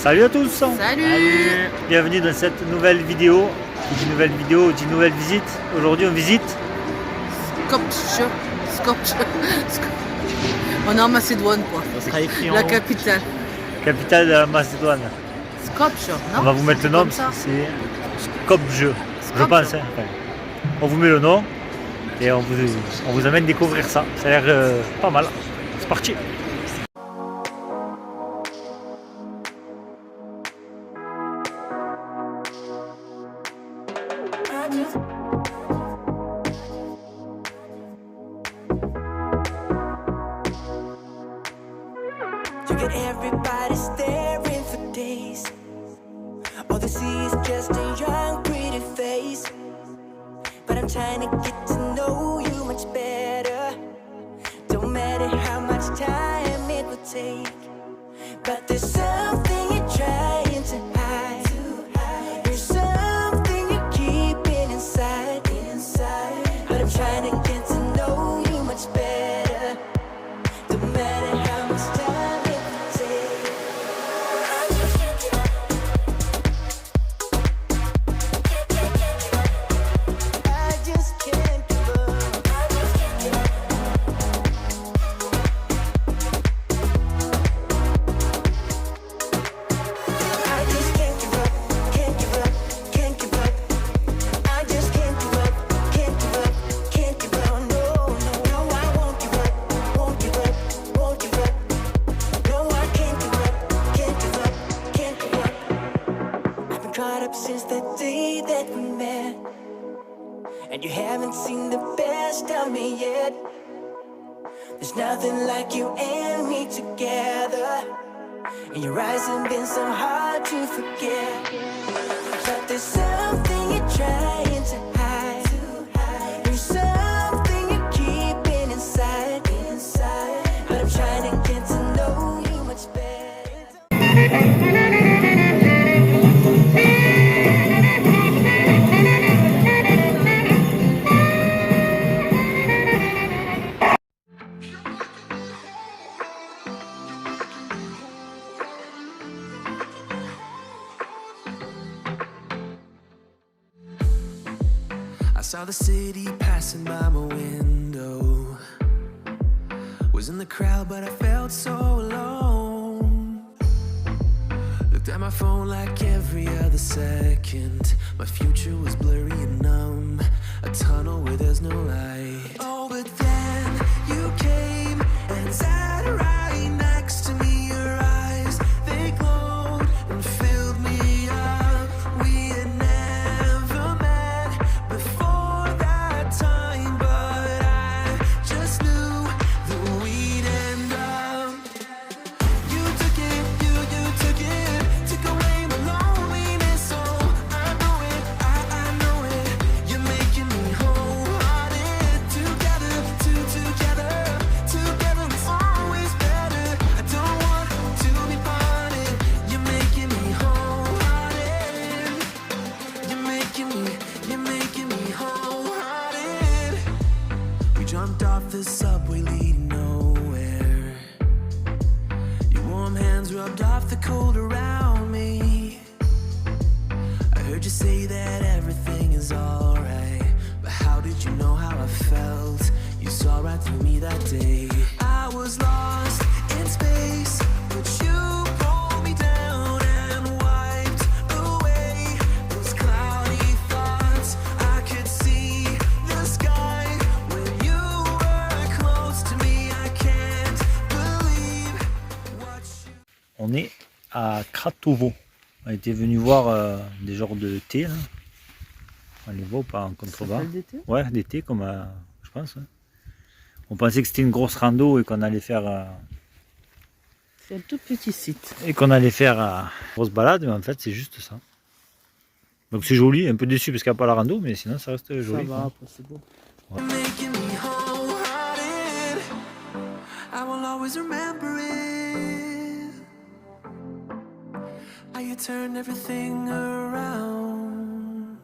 Salut à tous. Salut. Bienvenue dans cette nouvelle vidéo. Une nouvelle vidéo, une nouvelle visite. Aujourd'hui on visite Skopje. On est en Macédoine quoi. Ça sera écrit en La haut. capitale. Capitale de la Macédoine. Skopje, non? On va vous mettre le nom, c'est Skopje. Je pense. Hein. Enfin, on vous met le nom et on vous amène découvrir ça. Ça a l'air pas mal. C'est parti. You get everybody staring for days. All they see is just a young, pretty face. But I'm trying to get to know you much better. Don't matter how much time it will take. But there's something you're trying to hide. There's something you're keeping inside. But I'm trying to get to know you much better. Don't matter how much time it will take. I just can't give up. I just can't give up. I just can't give up. Can't give up. Can't give up. I just can't give up. Can't give up. Can't give up. No, no, I won't give up. Won't give up. Won't give up. No, I can't give up. Can't give up. Can't give up. I've been caught up since the day that we met, and you haven't seen the best of me yet. There's nothing like you and me together, and your eyes have been so hard to forget. But there's something you're trying to hide. There's something you're keeping inside. But I'm trying to get to know you much better. I saw the city passing by my window. Was in the crowd, but I felt so alone. Looked at my phone like every other second. My future was blurry and numb, a tunnel where there's no light. Oh, but then you came and sat right next to me. Your eyes, they glowed and filled me up. We had never met before that time, but I just knew that we'd end up. You took it, you took it, took away my loneliness. Oh, I know it, I know it. You're making me wholehearted. Together, together it's always better. I don't want to be parted. You're making me wholehearted. You're making me wholehearted. We jumped off the subway leading nowhere. Your warm hands rubbed off the cold around me. I heard you say that everything is alright, but how did you know how I felt? You saw right through me that day. I was lost in space, but you pulled me down and wiped away those cloudy thoughts. I could see the sky when you were close to me. I can't believe what you... On est à Kratovo. On était venu voir des genres de thé. Là. On les voit ou pas en contrebas? Ouais, des thés comme je pense. Hein. On pensait que c'était une grosse rando et qu'on allait faire C'est un tout petit site. une grosse balade, mais en fait c'est juste ça. Donc c'est joli, un peu déçu parce qu'il n'y a pas la rando, mais sinon ça reste joli. Ça va, quoi. après c'est beau. Making me wholehearted. I will always remember it. How you turned everything around.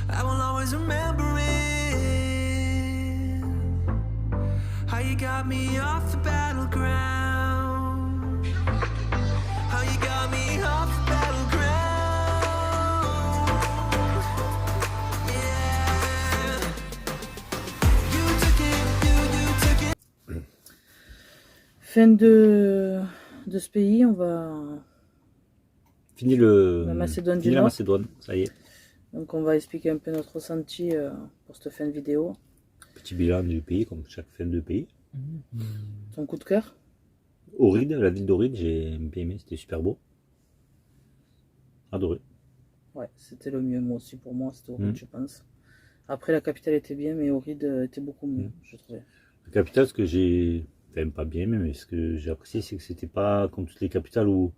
I will always remember it. How you got me off the battleground. How you got fin de ce pays, on va... Fini La Macédoine du fini la Nord. Macédoine, ça y est. Donc on va expliquer un peu notre ressenti pour cette fin de vidéo. Petit bilan du pays, comme chaque fin de pays. Ton coup de cœur? Ohrid, la ville d'Ohrid, j'ai bien aimé, c'était super beau. Adoré. Ouais, c'était le mieux, moi aussi, pour moi, c'était Ohrid, je pense. Après, la capitale était bien, mais Ohrid était beaucoup mieux, je trouvais. La capitale, ce que j'ai, enfin pas bien aimé, mais ce que j'ai apprécié, c'est que c'était pas comme toutes les capitales où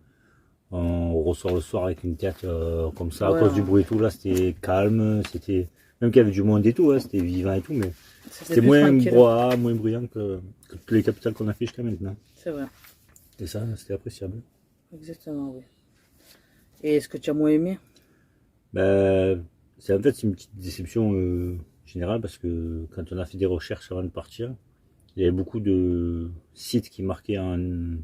on ressort le soir avec une tête comme ça, à cause du bruit et tout. Là, c'était calme, c'était, même qu'il y avait du monde et tout, hein, c'était vivant et tout, mais c'était moins moins bruyant que toutes les capitales qu'on a fait jusqu'à maintenant. C'est vrai. Et ça, c'était appréciable. Exactement, oui. Et est-ce que tu as moins aimé? Ben, c'est en fait une petite déception générale parce que quand on a fait des recherches avant de partir, il y avait beaucoup de sites qui marquaient en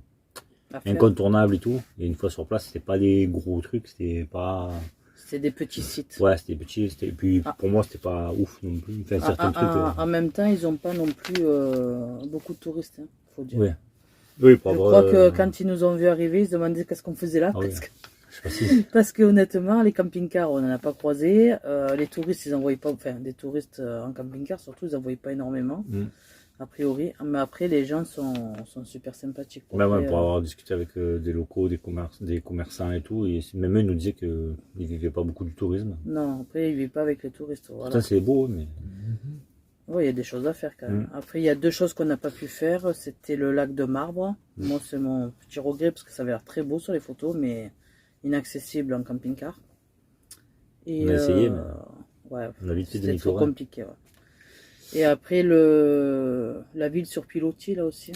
incontournable et tout. Et une fois sur place, c'était pas des gros trucs, c'était pas. C'était des petits sites. Ouais, c'était petit. Et puis pour moi, c'était pas ouf non plus. Enfin, certains trucs. En même temps, ils n'ont pas non plus beaucoup de touristes, hein, faut dire. Ouais. Oui, je crois que quand ils nous ont vu arriver, ils se demandaient qu'est-ce qu'on faisait là. Ah, parce, oui. parce que honnêtement, les camping-cars, on n'en a pas croisé. Les touristes, ils n'en voyaient pas. Enfin, des touristes en camping-car, surtout, ils n'en voyaient pas énormément. A priori, mais après les gens sont super sympathiques. Bah ouais, pour avoir discuté avec des locaux, des commerçants et tout, et même eux nous disaient qu'ils ne vivaient pas beaucoup du tourisme. Non, après ils ne vivent pas avec les touristes. Voilà. Pourtant c'est beau, mais... Oui, il y a des choses à faire quand même. Après il y a deux choses qu'on n'a pas pu faire, c'était le lac de Marbre. Moi c'est mon petit regret parce que ça avait l'air très beau sur les photos, mais inaccessible en camping-car. Et, on a essayé, mais ouais, on a vite fait c'était trop compliqué. Ouais. Et après, la ville sur pilotis, là aussi.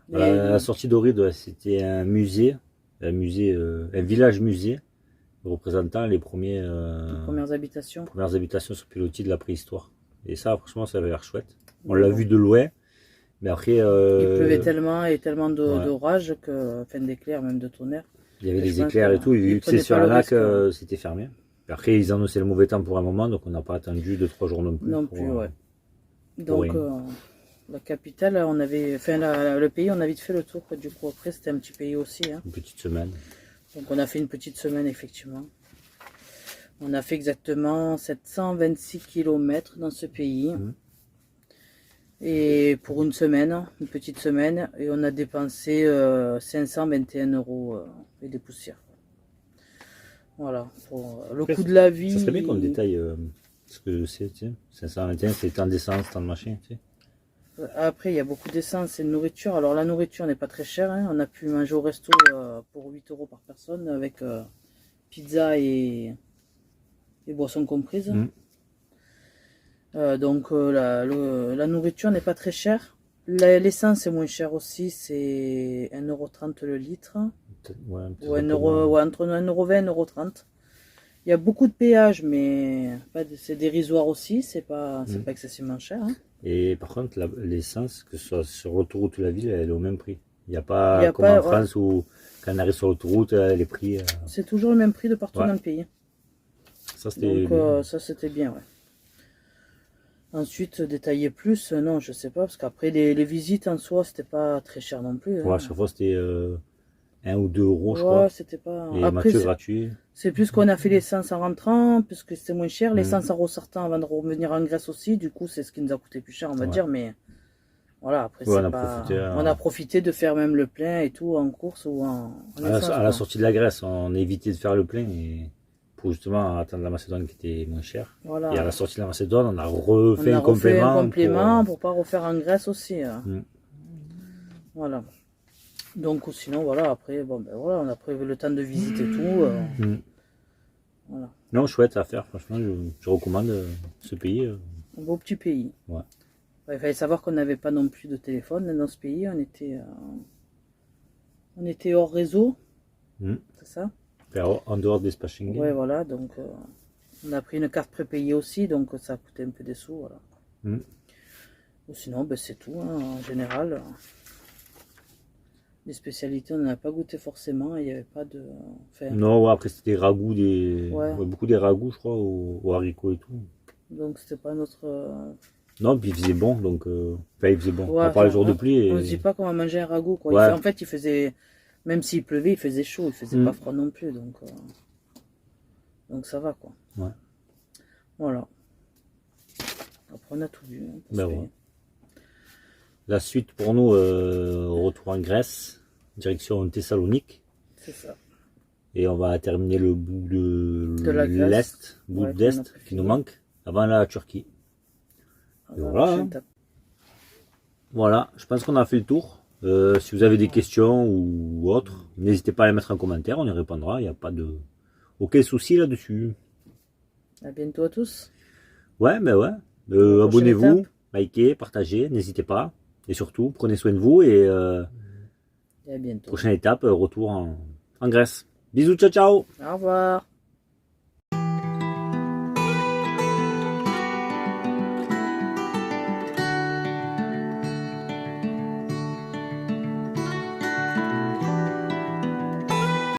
Voilà, la sortie d'Ohrid, c'était un musée, un village musée, représentant les premières habitations sur pilotis de la préhistoire. Et ça, franchement, ça avait l'air chouette. On l'a vu de loin, mais après... il pleuvait tellement, et tellement d'orage, enfin d'éclairs, même de tonnerre. Il y avait des éclairs et tout, et vu que c'est sur un lac, c'était fermé. Et après, ils annonçaient le mauvais temps pour un moment, donc on n'a pas attendu 2-3 jours non plus. Non plus, ouais. Donc, la capitale, on avait, enfin, le pays, on a vite fait le tour. Du coup, après, c'était un petit pays aussi. Hein. Une petite semaine. Donc, on a fait une petite semaine, effectivement. On a fait exactement 726 km dans ce pays. Et pour une semaine, une petite semaine, et on a dépensé 521 € et des poussières. Voilà, pour le coût de la vie. Ça serait bien qu'on détaille ce que c'est, tu sais. 521, c'est tant d'essence, tant de machin, tu sais. Après, il y a beaucoup d'essence et de nourriture. Alors, la nourriture n'est pas très chère. Hein. On a pu manger au resto pour 8 € par personne avec pizza et boissons comprises. Donc, la nourriture n'est pas très chère. L'essence est moins chère aussi. C'est 1,30 € le litre. Ouais, ou 1 euro, ouais, entre 1,20 € et 1,30 €. Il y a beaucoup de péages, mais c'est dérisoire aussi. C'est pas excessivement cher. Hein. Et par contre, l'essence, que ce soit sur l'autoroute ou la ville, elle est au même prix. Il n'y a pas comme en France où quand on arrive sur l'autoroute, les prix... C'est toujours le même prix de partout dans le pays. Ça, c'était bien. Donc, ça, c'était bien, ouais. Ensuite, détailler plus, non, je sais pas, parce qu'après, les visites en soi, c'était pas très cher non plus. Hein. Ouais, chaque fois, c'était 1 ou 2 € je crois. Ouais, c'était pas... Et après, gratuit. C'est plus qu'on a fait l'essence en rentrant, puisque c'était moins cher. L'essence en ressortant avant de revenir en Grèce aussi. Du coup, c'est ce qui nous a coûté plus cher, on va dire. Mais voilà, après, on a profité de faire même le plein et tout en course ou en essence. À la sortie de la Grèce, on a évité de faire le plein et pour justement attendre la Macédoine qui était moins chère. Voilà. Et à la sortie de la Macédoine, on a refait un complément. Pour pas refaire en Grèce aussi. Voilà. Donc sinon voilà, après bon ben voilà, on a prévu le temps de visite et tout. Voilà. Non, chouette à faire, franchement, je recommande ce pays. Un beau petit pays. Ouais. Il fallait savoir qu'on n'avait pas non plus de téléphone dans ce pays, on était hors réseau. C'est ça? En dehors des Spachingen. Ouais, voilà, donc on a pris une carte prépayée aussi, donc ça a coûté un peu des sous, voilà. Ou sinon, ben, c'est tout, hein, en général. Les spécialités, on n'en a pas goûté forcément, il n'y avait pas de... Enfin, non, ouais, après c'était des ragoûts, beaucoup des ragoûts, je crois, aux haricots et tout. Donc c'était pas notre Non, puis il faisait bon, donc... Enfin, il faisait bon, Ouais, à part les jours de pluie. Et... On se dit pas qu'on va manger un ragoût, quoi. Ouais. En fait, il faisait... Même s'il pleuvait, il faisait chaud, il faisait pas froid non plus, donc ça va, quoi. Ouais. Voilà. Après, on a tout vu. Hein, Ben ouais. La suite pour nous, retour en Grèce, direction Thessalonique. C'est ça. Et on va terminer le bout de l'Est, bout d'Est qui nous manque, avant la Turquie. Et voilà. Hein. Voilà, je pense qu'on a fait le tour. Si vous avez des questions ou autres, n'hésitez pas à les mettre en commentaire, on y répondra. Il n'y a pas de aucun souci là-dessus. À bientôt à tous. Ouais, ben ouais. Abonnez-vous, likez, partagez, n'hésitez pas. Et surtout, prenez soin de vous et à bientôt. Prochaine étape, retour en Grèce. Bisous, ciao, ciao. Au revoir.